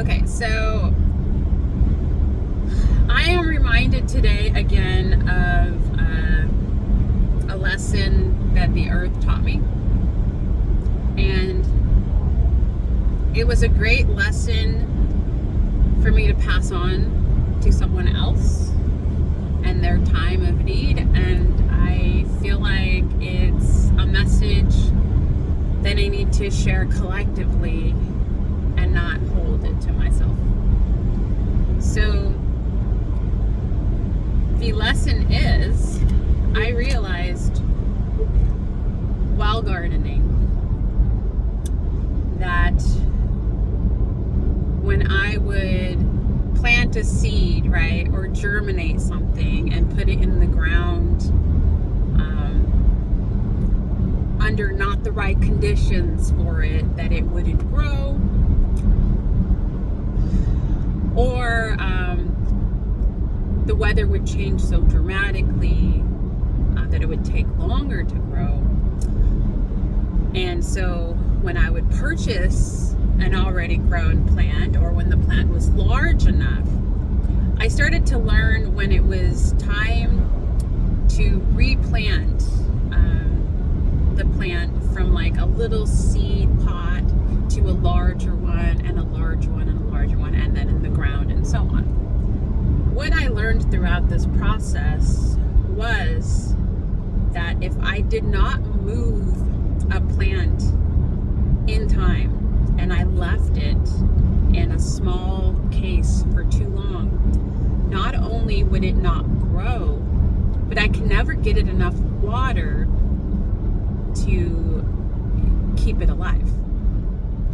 Okay, so I am reminded today again of a lesson that the earth taught me. And it was a great lesson for me to pass on to someone else and their time of need. And I feel like it's a message that I need to share collectively and not hold it to myself. So the lesson is, I realized while gardening that when I would plant a seed, right, or germinate something and put it in the ground under not the right conditions for it, that it wouldn't grow, or the weather would change so dramatically that it would take longer to grow. And so when I would purchase an already grown plant, or when the plant was large enough, I started to learn when it was time to replant the plant from like a little seed pot to a larger one and a large one and a larger one, and then in the ground and so on. What I learned throughout this process was that if I did not move a plant in time and I left it in a small case for too long, not only would it not grow, but I can never get it enough water to keep it alive.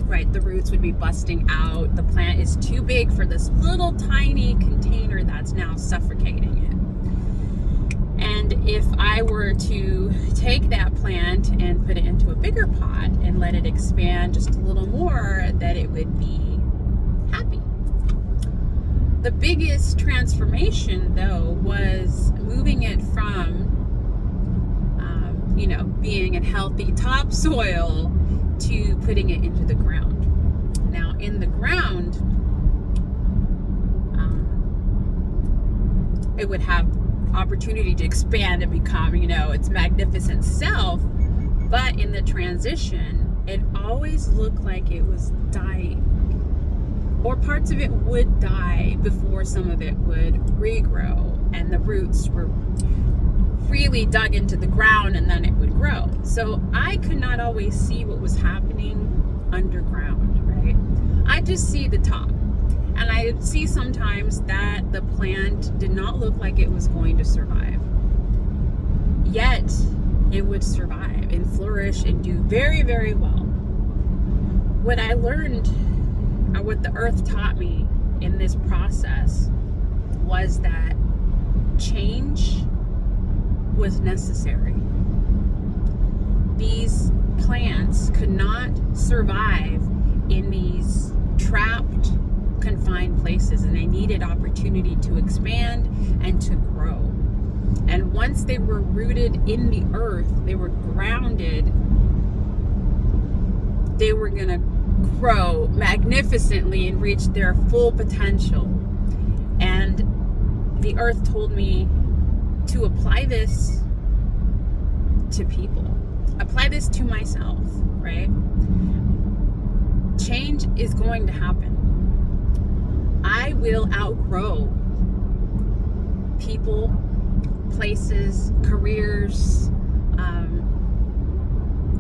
Right, the roots would be busting out. The plant is too big for this little tiny container that's now suffocating it. And if I were to take that plant and put it into a bigger pot and let it expand just a little more, that it would be happy. The biggest transformation, though, was moving it from being in healthy topsoil to putting it into the ground. Now, in the ground, it would have opportunity to expand and become, its magnificent self. But in the transition, it always looked like it was dying. Or parts of it would die before some of it would regrow, and the roots were really dug into the ground, and then it would grow. So I could not always see what was happening underground, right? I just see the top. And I see sometimes that the plant did not look like it was going to survive. Yet it would survive and flourish and do very, very well. What I learned, or what the earth taught me in this process, was that change was necessary. These plants could not survive in these trapped, confined places, and they needed opportunity to expand and to grow. And once they were rooted in the earth, they were grounded, they were going to grow magnificently and reach their full potential. And the earth told me to apply this to people, apply this to myself, right? Change is going to happen. I will outgrow people, places, careers,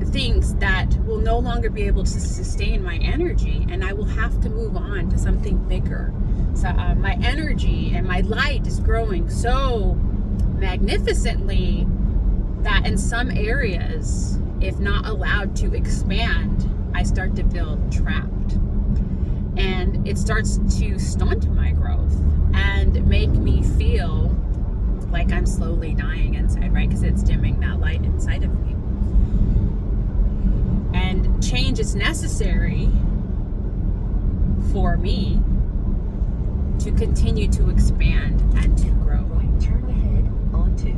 things that will no longer be able to sustain my energy, and I will have to move on to something bigger. So my energy and my light is growing so magnificently that in some areas, if not allowed to expand, I start to feel trapped. And it starts to stunt my growth and make me feel like I'm slowly dying inside, right? Because it's dimming that light inside of me. And change is necessary for me to continue to expand and to grow. Turn ahead onto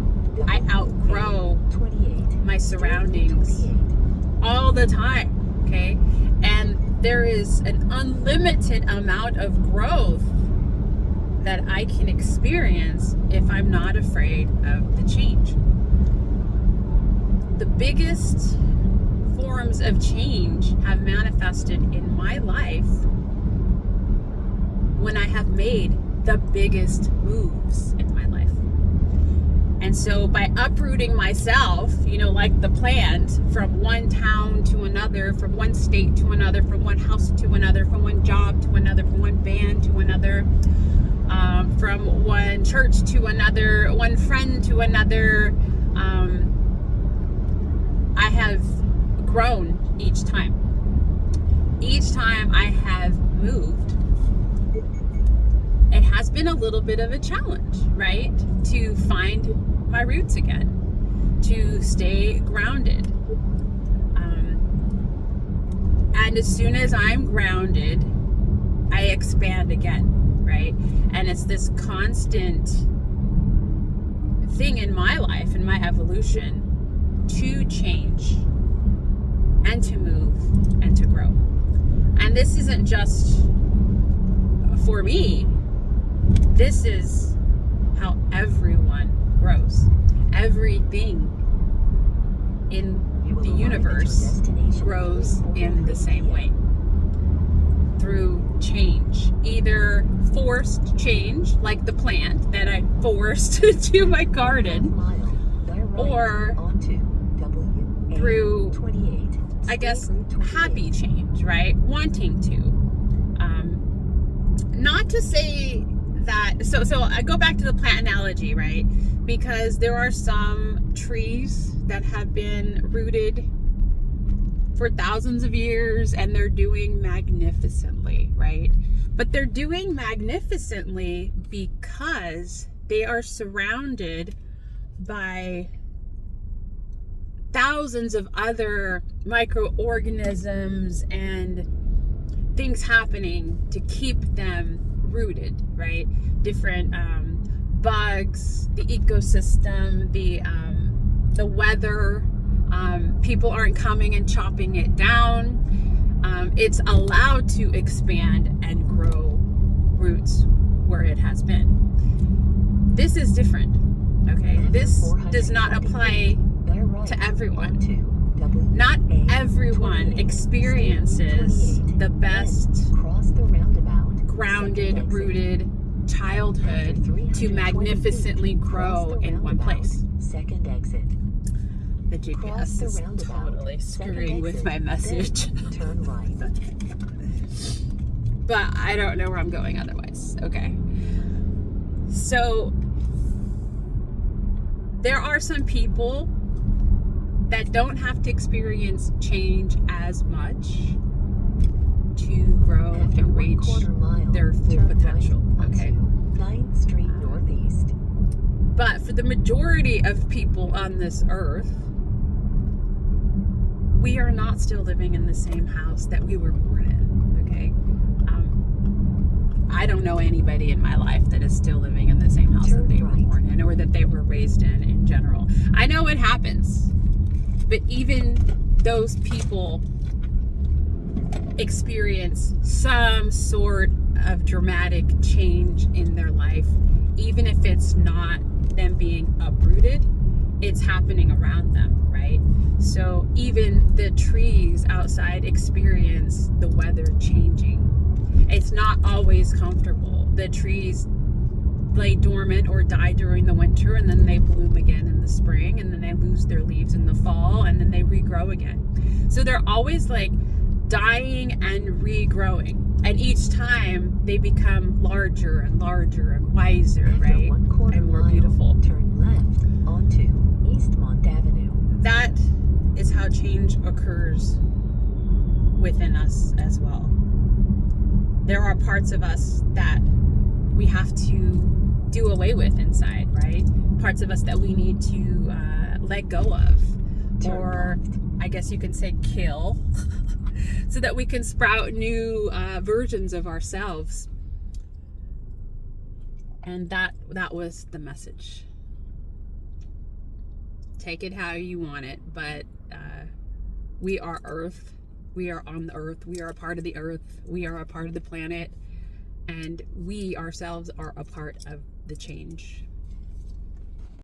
I outgrow my surroundings all the time, okay? And there is an unlimited amount of growth that I can experience if I'm not afraid of the change. The biggest forms of change have manifested in my life when I have made the biggest moves in my life. And so by uprooting myself, like the plant, from one town to another, from one state to another, from one house to another, from one job to another, from one band to another, from one church to another, one friend to another, I have grown each time. Each time I have moved, it has been a little bit of a challenge, right? To find my roots again, to stay grounded. And as soon as I'm grounded, I expand again, right? And it's this constant thing in my life, in my evolution, to change and to move and to grow. And this isn't just for me. This is how everyone grows. Everything in the universe grows in the same way. Through change. Either forced change, like the plant that I forced to my garden, or through, I guess, happy change, right? Wanting to. Not to say that, so I go back to the plant analogy, right? Because there are some trees that have been rooted for thousands of years and they're doing magnificently, right? But they're doing magnificently because they are surrounded by thousands of other microorganisms and things happening to keep them rooted, right? Different bugs, the ecosystem, the weather. People aren't coming and chopping it down. It's allowed to expand and grow roots where it has been. This is different, okay? This does not apply to everyone. Not everyone experiences the best grounded, rooted childhood to magnificently grow in one place. Second exit. The GPS is totally screwing with my message. Turn right. But I don't know where I'm going otherwise. Okay. So there are some people that don't have to experience change as much to grow and reach their full potential. Okay. 9th Street Northeast. But for the majority of people on this earth, we are not still living in the same house that we were born in, okay? I don't know anybody in my life that is still living in the same house that they were born in or that they were raised in general. I know it happens, but even those people experience some sort of dramatic change in their life, even if it's not them being uprooted, it's happening around them, right? So even the trees outside experience the weather changing. It's not always comfortable. The trees lay dormant or die during the winter, and then they bloom again in the spring, and then they lose their leaves in the fall, and then they regrow again. So they're always like dying and regrowing. And each time they become larger and larger and wiser, After right? 1/4 And more mile, beautiful. Turn left onto Eastmont Avenue. That is how change occurs within us as well. There are parts of us that we have to do away with inside, right? Parts of us that we need to let go of. Turn Or left. I guess you can say kill so that we can sprout new versions of ourselves. And that was the message. Take it how you want it, but we are earth, We are on the earth. We are a part of the earth. We are a part of the planet. And we ourselves are a part of the change.